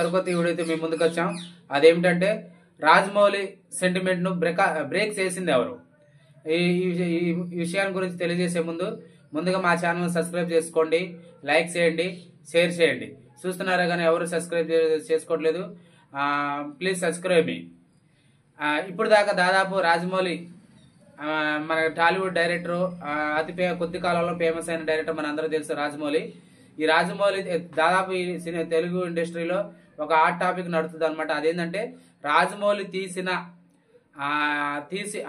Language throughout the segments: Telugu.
సరికొత్త వీడియోతో మేము ముందుకు వచ్చాం. అదేమిటంటే రాజమౌళి సెంటిమెంట్ ను బ్రేక్ చేసింది ఎవరు? ఈ విషయాన్ని గురించి తెలియజేసే ముందుగా మా ఛానల్ సబ్స్క్రైబ్ చేసుకోండి, లైక్ చేయండి, షేర్ చేయండి. చూస్తున్నారా కానీ ఎవరు సబ్స్క్రైబ్ చేసుకోవట్లేదు. ప్లీజ్ సబ్స్క్రైబ్ మీ. ఇప్పుడు దాకా దాదాపు రాజమౌళి మన టాలీవుడ్ డైరెక్టర్, కొద్ది కాలంలో ఫేమస్ అయిన డైరెక్టర్ మన అందరూ తెలుసు రాజమౌళి. ఈ రాజమౌళి దాదాపు ఈ తెలుగు ఇండస్ట్రీలో ఒక హాట్ టాపిక్ నడుస్తుంది అనమాట. అదేంటంటే రాజమౌళి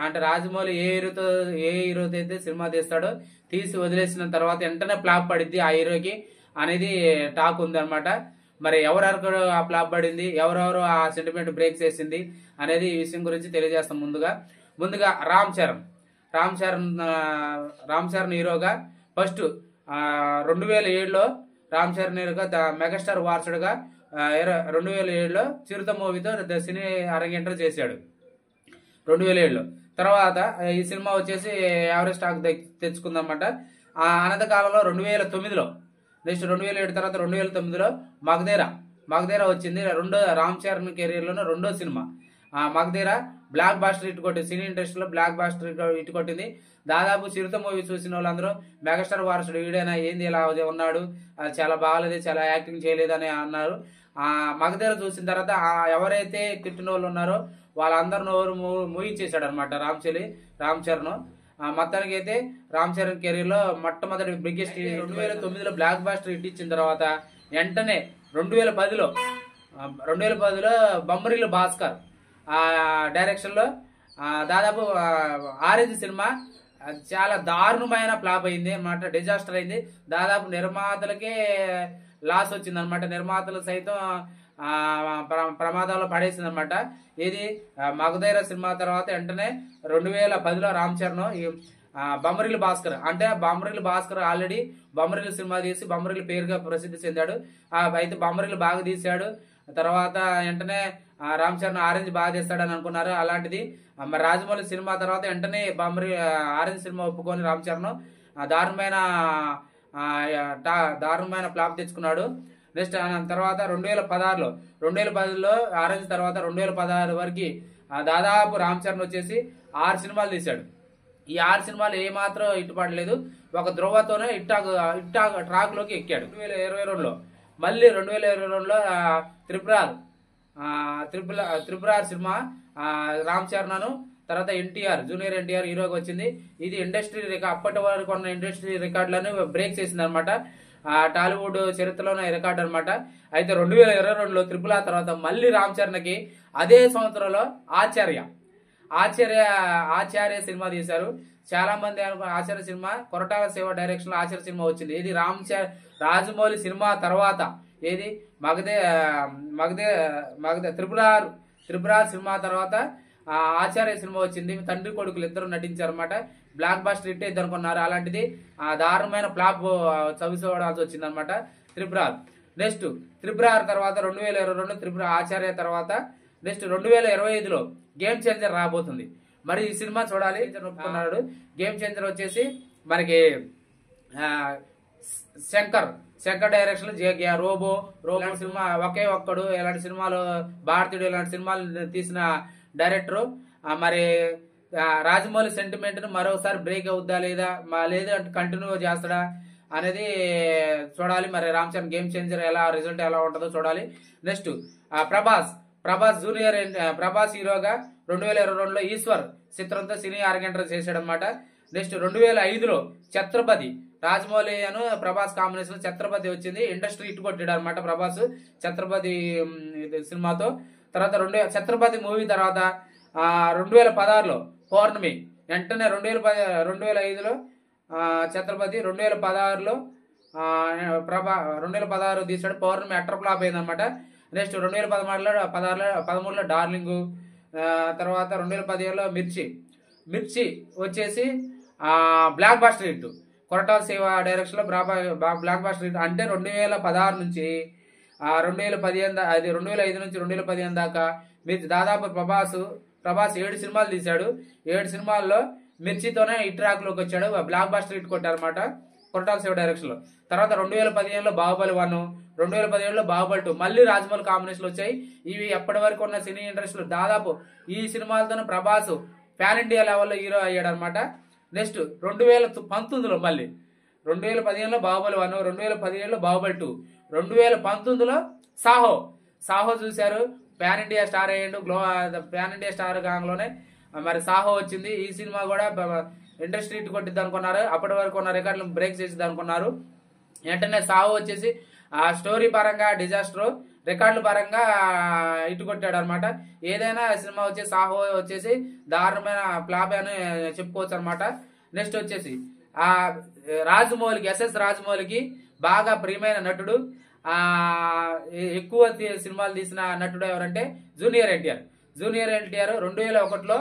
అంటే రాజమౌళి ఏ హీరోతో అయితే సినిమా తీస్తాడో తీసి వదిలేసిన తర్వాత వెంటనే ఫ్లాప్ పడిద్ది ఆ హీరోకి అనేది టాక్ ఉంది అనమాట. మరి ఎవరెవరు ఆ ఫ్లాప్ పడింది, ఎవరెవరు ఆ సెంటిమెంట్ బ్రేక్ చేసింది అనేది ఈ విషయం గురించి తెలియజేస్తాం. ముందుగా రామ్ చరణ్ హీరోగా ఫస్ట్ 2007లో రామ్ చరణ్ హీరోగా మెగాస్టార్ వారసుడుగా 2007లో చిరుత మూవీతో సినీ అరంగేట్రం చేశాడు 2007లో. తర్వాత ఈ సినిమా వచ్చేసి యావరేజ్ స్టాక్ తెచ్చుకుందన్నమాట. అనంతకాలంలో 2009లో, నెక్స్ట్ 2007 తర్వాత 2009లో మగధీర వచ్చింది. రామ్ చరణ్ కెరీర్ లోనే రెండో సినిమా మగధీర బ్లాక్ బాస్టర్ హిట్ కొట్టింది. సినీ ఇండస్ట్రీలో బ్లాక్ బాస్టర్ హిట్ కొట్టింది. దాదాపు చిరుత మూవీ చూసిన వాళ్ళందరూ మెగాస్టార్ వారసుడు వీడైనా ఏంది ఇలా ఉన్నాడు, చాలా బాగాలేదు, చాలా యాక్టింగ్ చేయలేదు అని అన్నారు. మగధీర చూసిన తర్వాత ఎవరైతే తిట్టిన వాళ్ళు ఉన్నారో వాళ్ళందరూ నోరు మూయించేశాడు అనమాట రామ్ చరణ్. మొత్తానికి అయితే రామ్ చరణ్ కెరీర్ లో మొట్టమొదటి బిగ్గెస్ట్ 2009లో బ్లాక్ బాస్టర్ హిట్ ఇచ్చిన తర్వాత వెంటనే 2010లో బొమ్మరిల్లు భాస్కర్ డైరెక్షన్ లో దాదాపు ఆరెంజ్ సినిమా చాలా దారుణమైన ఫ్లాప్ అయింది అనమాట. డిజాస్టర్ అయింది. దాదాపు నిర్మాతలకే లాస్ వచ్చింది అనమాట. నిర్మాతలు సైతం ప్రమాదంలో పడేసింది అనమాట. ఇది మగధీర సినిమా తర్వాత వెంటనే 2010లో రామ్ చరణ్ బొమ్మరిల్లు భాస్కర్ ఆల్రెడీ బొమ్మరిల్లు సినిమా తీసి బొమ్మరిల్లు పేరుగా ప్రసిద్ధి చెందాడు. అయితే బొమ్మరిల్లు బాగా తీశాడు. తర్వాత వెంటనే రామ్ చరణ్ ఆరెంజ్ బాగా తీస్తాడని అనుకున్నారు. అలాంటిది మరి రాజమౌళి సినిమా తర్వాత వెంటనే ఆరెంజ్ సినిమా ఒప్పుకొని రామ్ చరణ్ దారుణమైన ఫ్లాప్ తెచ్చుకున్నాడు. నెక్స్ట్ తర్వాత 2010లో ఆరెంజ్ తర్వాత 2016 వరకు దాదాపు రామ్ చరణ్ వచ్చేసి 6 సినిమాలు తీశాడు. ఈ 6 సినిమాలు ఏమాత్రం ఇట్టుపడలేదు. ఒక ధ్రువతోనే ట్రాక్ లోకి ఎక్కాడు. 2022లో మళ్ళీ 2022లో త్రిపురార్ సినిమా రామ్ చరణ్ తర్వాత జూనియర్ ఎన్టీఆర్ హీరోకి వచ్చింది. ఇది అప్పటి వరకు ఉన్న ఇండస్ట్రీ రికార్డులను బ్రేక్ చేసింది అనమాట. టాలీవుడ్ చరిత్రలోనే రికార్డు అనమాట. అయితే 2022లో RRR తర్వాత మళ్ళీ రామ్ చరణ్కి అదే సంవత్సరంలో ఆచార్య సినిమా తీశారు. చాలా మంది ఆచార్య సినిమా కొరటాల శివ డైరెక్షన్ లో ఆచార్య సినిమా వచ్చింది. ఇది రాజమౌళి సినిమా తర్వాత ఏది త్రిపురార్ సినిమా తర్వాత ఆచార్య సినిమా వచ్చింది. తండ్రి కొడుకులు ఇద్దరు నటించారన్నమాట. బ్లాక్ బాస్టర్ హిట్ అయితే అనుకున్నారు. అలాంటిది దారుణమైన ఫ్లాప్ చవిచూడాల్సి వచ్చింది అనమాట త్రిపురార్. నెక్స్ట్ త్రిపురార్ తర్వాత 2022 ఆచార్య తర్వాత నెక్స్ట్ 2025లో గేమ్ చేంజర్ రాబోతుంది. మరి ఈ సినిమా చూడాలి ఒప్పుకున్నాడు. గేమ్ చేంజర్ వచ్చేసి మనకి శంకర్ డైరెక్షన్ రోబో సినిమా ఒకే ఒక్కడు ఇలాంటి సినిమాలు భారతీయుడు ఇలాంటి సినిమాలు తీసిన డైరెక్టర్. మరి రాజమౌళి సెంటిమెంట్ ను మరోసారి బ్రేక్ అవుద్దా లేదా కంటిన్యూ చేస్తాడా అనేది చూడాలి. మరి Ram Charan game changer result ఎలా ఉంటుందో చూడాలి. నెక్స్ట్ ప్రభాస్ హీరోగా 2022లో ఈశ్వర్ చిత్రంతో సినీ అరంగేట్రం చేశాడనమాట. నెక్స్ట్ 2005లో ఛత్రపతి రాజమౌళి ప్రభాస్ కాంబినేషన్ ఛత్రపతి వచ్చింది. ఇండస్ట్రీ హిట్ కొట్టాడు అనమాట ప్రభాస్ ఛత్రపతి సినిమాతో. తర్వాత ఛత్రపతి మూవీ తర్వాత 2016లో పౌర్ణమి వెంటనే 2005లో ఛత్రపతి 2016లో 2016 తీసాడు. పౌర్ణమి అట్టర్ ఫ్లాప్ అయింది అనమాట. నెక్స్ట్ 2013లో డార్లింగ్, తర్వాత 2017లో మిర్చి వచ్చేసి blockbuster hit. Koratala Siva direction లో బ్లాక్ బాస్టర్ హిట్. అంటే 2016 నుంచి 2005 నుంచి 2015 దాకా దాదాపు ప్రభాస్ 7 సినిమాలు తీశాడు. 7 సినిమాల్లో మిర్చితోనే హిట్ ట్రాక్ లోకి వచ్చాడు. బ్లాక్ బాస్టర్ హిట్ కొట్టారనమాట కొరటాల శివ డైరెక్షన్ లో. తర్వాత 2015లో బాహుబలి 1, 2017లో బాహుబలి 2 మళ్ళీ రాజమౌళి కాంబినేషన్లు వచ్చాయి. ఇవి ఎప్పటి వరకు ఉన్న సినీ ఇండస్ట్రీలో దాదాపు ఈ సినిమాలతోనే ప్రభాస్ పాన్ ఇండియా లెవెల్లో హీరో అయ్యాడు అనమాట. నెక్స్ట్ 2019లో మళ్ళీ 2015లో బాహుబలి 1, 2017లో బాహుబలి 2, 2019లో సాహో చూశారు, పాన్ ఇండియా స్టార్ అయ్యాడు. పాన్ ఇండియా స్టార్ గాంగ్లోనే మరి సాహో వచ్చింది. ఈ సినిమా కూడా ఇండస్ట్రీ ఇటు కొట్టిద్ది అనుకున్నారు, అప్పటి వరకు ఉన్న రికార్డులు బ్రేక్ చేసిద్ది అనుకున్నారు. వెంటనే సాహో వచ్చేసి ఆ స్టోరీ పరంగా డిజాస్టర్, రికార్డుల పరంగా ఇటు కొట్టాడు అనమాట. ఏదైనా సినిమా వచ్చి సాహో వచ్చేసి దారుణమైన ఫ్లాప్ అని చెప్పుకోవచ్చు అనమాట. నెక్స్ట్ వచ్చేసి ఆ రాజమౌళికి, ఎస్ఎస్ రాజమౌళికి బాగా ప్రియమైన నటుడు, ఎక్కువ సినిమాలు తీసిన నటుడు ఎవరంటే జూనియర్ ఎన్టీఆర్. 2001లో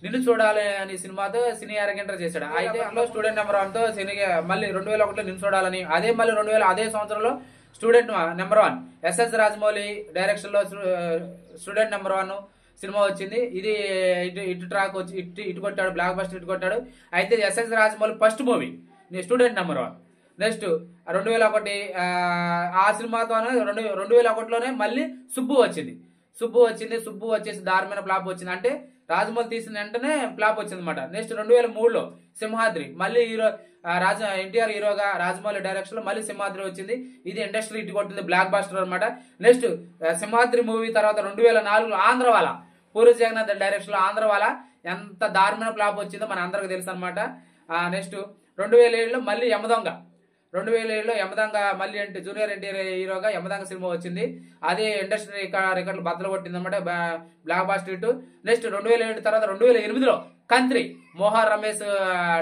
నిన్ను చూడాలి అనే సినిమాతో సినీ అరగంట చేశాడు. అయితే అందులో స్టూడెంట్ నెంబర్ 1తో సినీ మళ్ళీ 2001లో నిన్ను చూడాలని, అదే మళ్ళీ 2000 అదే సంవత్సరంలో student number 1 SS Rajamouli direction లో స్టూడెంట్ నెంబర్ 1 సినిమా వచ్చింది. ఇది ఇటు ట్రాక్ వచ్చి ఇటు కొట్టాడు, బ్లాక్ బస్టర్ ఇటు కొట్టాడు. అయితే SS Rajamouli first movie student number 1. Next 2001 ఆ సినిమాతోనే 2001లోనే మళ్ళీ సుబ్బు వచ్చింది. సుబ్బు వచ్చేసి దారుణమైన ఫ్లాప్ వచ్చింది. అంటే రాజమౌళి తీసిన వెంటనే ఫ్లాప్ వచ్చింది అనమాట. నెక్స్ట్ 2003లో సింహాద్రి, మళ్ళీ హీరో ఎన్టీఆర్ హీరోగా రాజమౌళి డైరెక్షన్ లో మళ్ళీ సింహాద్రి వచ్చింది. ఇది ఇండస్ట్రీ ఇటు కొట్టింది, బ్లాక్ బాస్టర్ అనమాట. నెక్స్ట్ సింహాద్రి మూవీ తర్వాత 2004లో ఆంధ్రవాల, పూరి జగన్నాథ్ డైరెక్షన్ లో ఆంధ్రవాల ఎంత దారుణమైన ఫ్లాప్ వచ్చిందో మన అందరికి తెలుసు అనమాట. నెక్స్ట్ 2007లో మళ్ళీ యమదొంగ, 2007లో యమదొంగ మళ్ళీ జూనియర్ ఎన్టీఆర్ హీరోగా యమదొంగ సినిమా వచ్చింది. అది ఇండస్ట్రీ రికార్డులు బద్దలు కొట్టింది అనమాట, బ్లాక్ బాస్టర్ ఇటు. నెక్స్ట్ 2007 తర్వాత 2008లో కంత్రి, మోహన్ రమేష్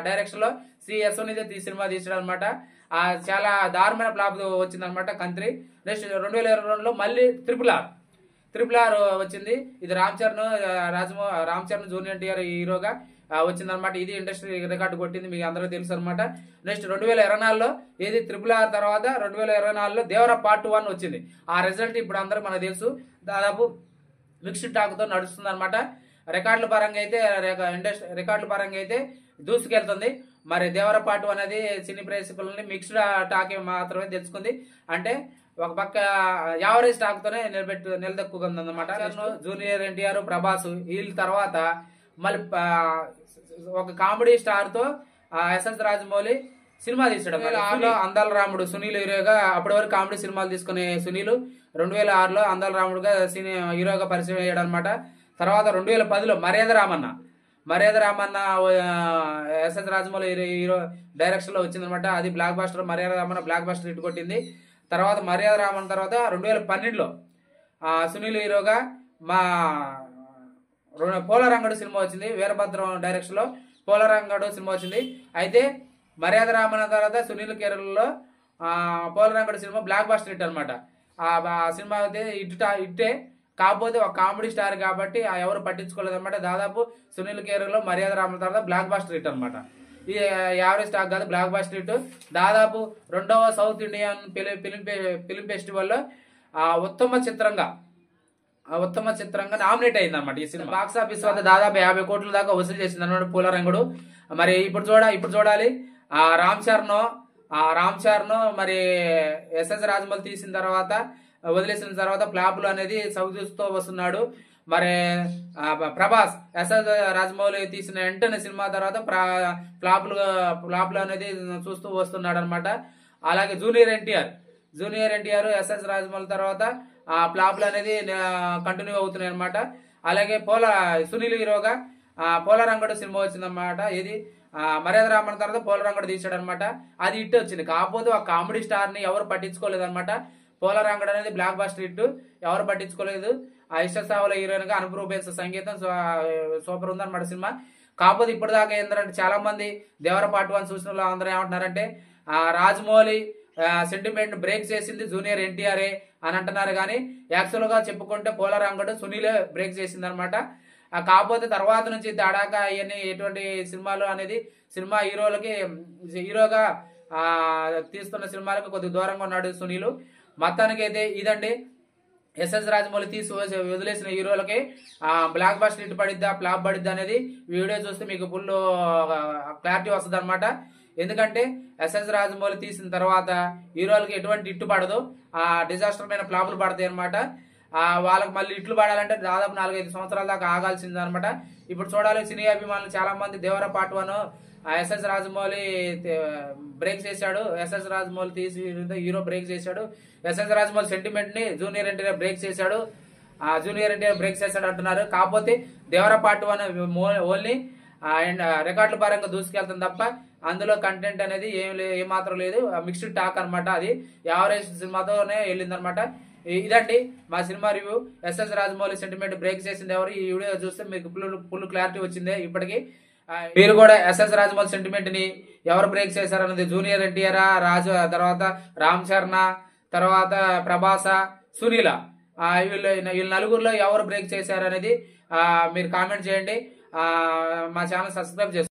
డైరెక్షన్ లో శ్రీ యశ్వనిధి సినిమా తీసాడు అనమాట. చాలా దారుణమైన ఫ్లాప్ వచ్చింది అనమాట కంత్రి. నెక్స్ట్ 2022లో మళ్ళీ ట్రిపుల్ ఆర్ వచ్చింది. ఇది రామ్ చరణ్ జూనియర్ ఎన్టీఆర్ హీరోగా వచ్చిందనమాట. ఇది ఇండస్ట్రీ రికార్డు కొట్టింది, మీకు అందరికీ తెలుసు అనమాట. నెక్స్ట్ 2024లో ఇది ట్రిపుల్ ఆర్ తర్వాత 2024లో దేవర పార్ట్ 1 వచ్చింది. ఆ రిజల్ట్ ఇప్పుడు అందరూ మనకు తెలుసు. దాదాపు మిక్స్డ్ టాక్ తో నడుస్తుంది అనమాట. రికార్డుల పరంగా అయితే దూసుకెళ్తుంది. మరి దేవర పార్ట్ 1 అనేది సినీ ప్రేక్షకులని మిక్స్డ్ టాక్ మాత్రమే తెలుసుకుంది. అంటే ఒక పక్క యావరేజ్ టాక్ తోనే నిలదొక్కుంది అన్నమాట. జూనియర్ ఎన్టీఆర్, ప్రభాస్ వీళ్ళ తర్వాత మళ్ళీ ఒక కామెడీ స్టార్ తో ఎస్ఎస్ రాజమౌళి సినిమా తీసాడు. అందాల రాముడు సునీల్ హీరోగా, అప్పటి వరకు కామెడీ సినిమాలు తీసుకునే సునీల్ 2006లో అందాల రాముడుగా సినీ హీరోగా పరిచయం అయ్యాడు అనమాట. తర్వాత 2010లో Maryada Ramanna SS Rajamouli hero direction లో వచ్చిందనమాట. అది బ్లాక్ బాస్టర్, మర్యాద రామన్న బ్లాక్ బాస్టర్ ఇటు కొట్టింది. తర్వాత మర్యాద రామన్న తర్వాత 2012లో సునీల్ హీరోగా పోలరంగడు సినిమా వచ్చింది. వీరభద్రం డైరెక్షన్ లో పోలరంగడు సినిమా వచ్చింది. అయితే మర్యాద రామన్న తర్వాత సునీల్ కేరళలో పోలరంగడు సినిమా బ్లాక్ బాస్టర్ హిట్ అనమాట. ఆ సినిమా అయితే ఇట్టే, కాకపోతే ఒక కామెడీ స్టార్ కాబట్టి ఎవరు పట్టించుకోలేదు అనమాట. దాదాపు సునీల్ కేరళలో మర్యాద రామన్న తర్వాత బ్లాక్ బాస్టర్ హిట్ అనమాట. ఇది యావరేజ్ స్టాక్ కాదు, బ్లాక్ బాస్టర్ హిట్. దాదాపు 2వ సౌత్ ఇండియన్ ఫిలిం ఫెస్టివల్లో ఉత్తమ చిత్రంగా నామినేట్ అయింది అనమాట. ఈ సినిమా బాక్స్ ఆఫీస్ వద్ద దాదాపు 50 కోట్ల దాకా వసూలు చేసింది అనమాట పోలరంగుడు. మరి ఇప్పుడు చూడాలి రామ్ చరణ్ మరి ఎస్ఎస్ రాజమౌళి తీసిన తర్వాత వదిలేసిన తర్వాత ఫ్లాపులు అనేది సౌదూస్తూ వస్తున్నాడు. మరి ప్రభాస్ ఎస్ఎస్ రాజమౌళి తీసిన వెంటనే సినిమా తర్వాత ఫ్లాపులు అనేది చూస్తూ వస్తున్నాడు అనమాట. అలాగే జూనియర్ ఎన్టీఆర్ ఎస్ఎస్ రాజమౌళి తర్వాత ఫ్లాపులు అనేది కంటిన్యూ అవుతున్నాయి అనమాట. అలాగే సునీల్ హీరోగా పోలరంగడు సినిమా వచ్చిందన్నమాట. ఇది మర్యాద రామన్ తర్వాత పోలరంగడు తీసాడు అనమాట. అది హిట్ వచ్చింది. కాకపోతే ఆ కామెడీ స్టార్ ని ఎవరు పట్టించుకోలేదు అనమాట. పోలరంగడు అనేది బ్లాక్ బాస్టర్ హిట్, ఎవరు పట్టించుకోలేదు. ఆ ఇష్టసావుల హీరోయిన్ గా అనుప్ రూబెన్స్ సంగీతం సూపర్ ఉందన్నమాట సినిమా. కాకపోతే ఇప్పటిదాకా ఏంటంటే చాలా మంది దేవర పార్ట్ 1 చూసిన వాళ్ళు అందరూ ఏమంటున్నారంటే రాజమౌళి సెంటిమెంట్ బ్రేక్ చేసింది జూనియర్ ఎన్టీఆర్ఏ అని అంటున్నారు. కానీ యాక్చువల్ గా చెప్పుకుంటే పోలరంగడు సునీలే బ్రేక్ చేసింది అనమాట. కాకపోతే తర్వాత నుంచి తడాక అవన్నీ ఎటువంటి సినిమాలు అనేది సినిమా హీరోగా తీస్తున్న సినిమాలకు కొద్దిగా దూరంగా ఉన్నాడు సునీల్. మొత్తానికి అయితే ఇదండి ఎస్ఎస్ రాజమౌళి వదిలేసిన హీరోలకి బ్లాక్ బాస్టర్ హిట్ పడిద్దా ఫ్లాప్ పడిద్దా అనేది వీడియో చూస్తే మీకు ఫుల్ క్లారిటీ వస్తుంది అనమాట. ఎందుకంటే ఎస్ఎస్ రాజమౌళి తీసిన తర్వాత హీరోలకి ఎటువంటి ఇట్టు పడదు, ఆ డిజాస్టర్ పైన ఫ్లాపులు పడతాయి అనమాట. వాళ్ళకి మళ్ళీ ఇట్లు పడాలంటే దాదాపు 4-5 సంవత్సరాల దాకా ఆగాల్సింది అనమాట. ఇప్పుడు చూడాలి, సినీ అభిమానులు చాలా మంది దేవర పార్ట్ 1 ఎస్ఎస్ రాజమౌళి బ్రేక్ చేశాడు, ఎస్ఎస్ రాజమౌళి తీసి హీరో బ్రేక్ చేశాడు, ఎస్ఎస్ రాజమౌళి సెంటిమెంట్ ని జూనియర్ ఎన్టీఆర్ బ్రేక్ చేశాడు, జూనియర్ ఎన్టీఆర్ బ్రేక్ చేశాడు అంటున్నారు. కాకపోతే దేవర పార్ట్ 1 ఓన్లీ రికార్డుల పరంగా దూసుకెళ్తుంది తప్ప అందులో కంటెంట్ అనేది ఏమాత్రం లేదు. మిక్స్డ్ టాక్ అనమాట. అది యావరేజ్ సినిమాతోనే వెళ్ళింది అనమాట. ఇదండి మా సినిమా review. SS Rajamouli sentiment break చేసింది ఎవరు? ఈ వీడియో చూస్తే మీకు ఫుల్ క్లారిటీ వచ్చింది. ఇప్పటికి మీరు కూడా ఎస్ఎస్ రాజమౌళి సెంటిమెంట్ ని ఎవరు బ్రేక్ చేశారన్నది, జూనియర్ ఎన్టీఆర్, రాజు, తర్వాత రామ్ చరణ్, తర్వాత ప్రభాస, సునీల, వీళ్ళ నలుగురిలో ఎవరు బ్రేక్ చేశారనేది మీరు కామెంట్ చేయండి. మా ఛానల్ సబ్స్క్రైబ్ చేసుకోండి.